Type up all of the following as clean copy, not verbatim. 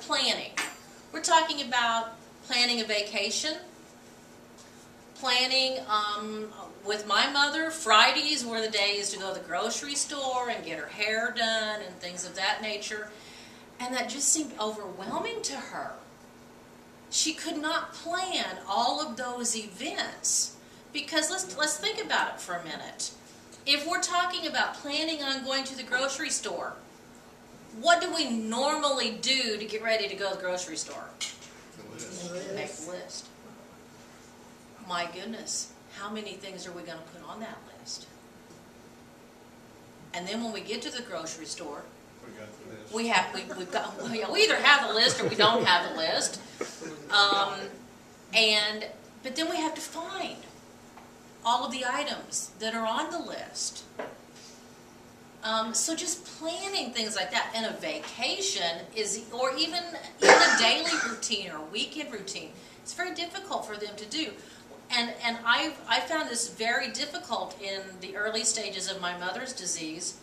planning. We're talking about planning a vacation, planning, with my mother, Fridays were the days to go to the grocery store and get her hair done and things of that nature. And that just seemed overwhelming to her. She could not plan all of those events. Because let's think about it for a minute. If we're talking about planning on going to the grocery store, what do we normally do to get ready to go to the grocery store? Make a list. My goodness, how many things are we going to put on that list? And then when we get to the grocery store, we either have the list or we don't have the list. But then we have to find all of the items that are on the list. So just planning things like that. And a vacation or even a daily routine or a weekend routine, it's very difficult for them to do. And I found this very difficult in the early stages of my mother's disease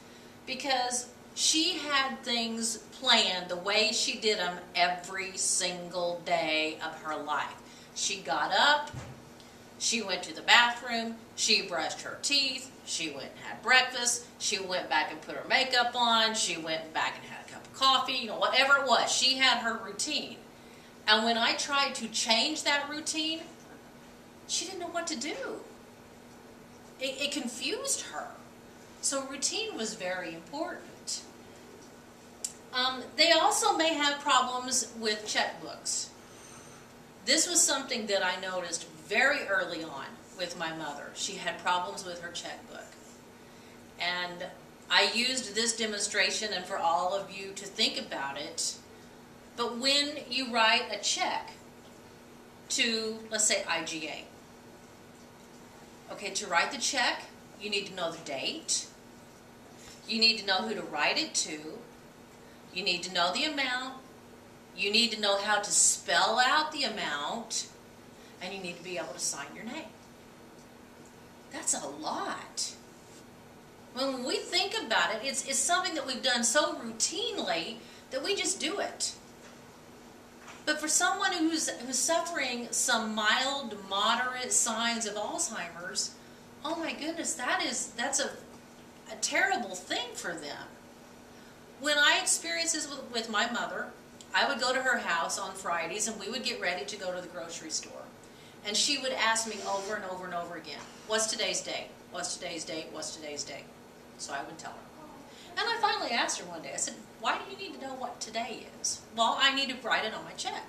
because she had things planned the way she did them every single day of her life. She got up, she went to the bathroom, she brushed her teeth, she went and had breakfast, she went back and put her makeup on, she went back and had a cup of coffee, whatever it was. She had her routine. And when I tried to change that routine, she didn't know what to do. It confused her. So routine was very important. They also may have problems with checkbooks. This was something that I noticed very early on with my mother. She had problems with her checkbook. And I used this demonstration and for all of you to think about it. But when you write a check to, let's say, IGA, okay, to write the check, you need to know the date. You need to know who to write it to. You need to know the amount. You need to know how to spell out the amount. And you need to be able to sign your name. That's a lot. When we think about it, it's something that we've done so routinely that we just do it. But for someone who's suffering some mild, moderate signs of Alzheimer's, oh my goodness, that's a terrible thing for them. When I experienced this with my mother, I would go to her house on Fridays and we would get ready to go to the grocery store. And she would ask me over and over and over again, what's today's date? What's today's date? What's today's date? So I would tell her. And I finally asked her one day, I said, why do you need to know what today is? Well, I need to write it on my check.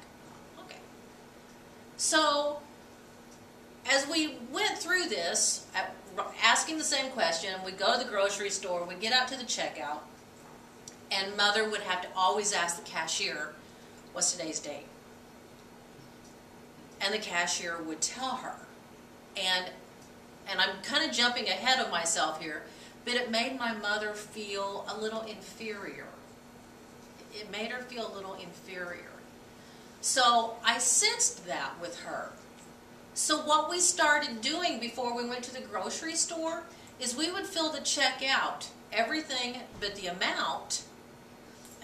Okay. So as we went through this, asking the same question, we'd go to the grocery store, we'd get out to the checkout, and Mother would have to always ask the cashier, what's today's date? And the cashier would tell her. And I'm kind of jumping ahead of myself here, but it made my mother feel a little inferior. It made her feel a little inferior. So I sensed that with her. So what we started doing before we went to the grocery store is we would fill the check out, everything but the amount.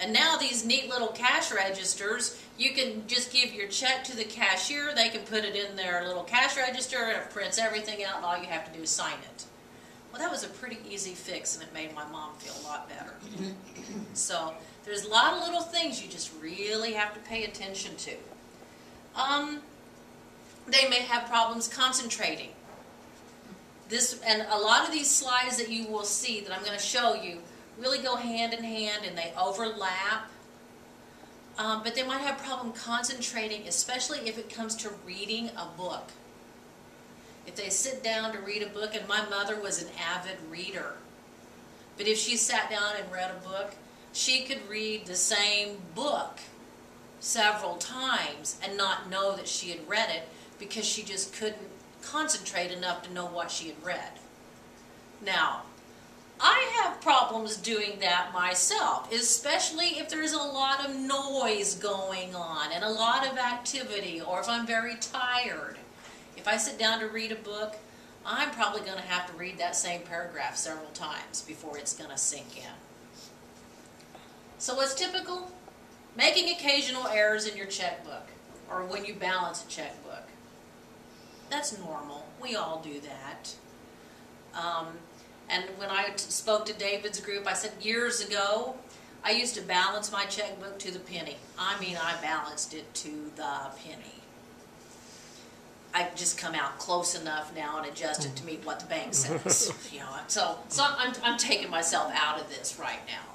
And now these neat little cash registers, you can just give your check to the cashier, they can put it in their little cash register and it prints everything out and all you have to do is sign it. Well, that was a pretty easy fix and it made my mom feel a lot better. So there's a lot of little things you just really have to pay attention to. They may have problems concentrating. And a lot of these slides that you will see that I'm going to show you really go hand in hand and they overlap. But they might have a problem concentrating, especially if it comes to reading a book. If they sit down to read a book, and my mother was an avid reader, but if she sat down and read a book, she could read the same book several times and not know that she had read it because she just couldn't concentrate enough to know what she had read. Now, I have problems doing that myself, especially if there's a lot of noise going on and a lot of activity, or if I'm very tired. If I sit down to read a book, I'm probably going to have to read that same paragraph several times before it's going to sink in. So what's typical? Making occasional errors in your checkbook or when you balance a checkbook. That's normal. We all do that. And when I spoke to David's group, I said years ago, I used to balance my checkbook to the penny. I mean, I balanced it to the penny. I just come out close enough now and adjust it to meet what the bank says. You know, so I'm taking myself out of this right now.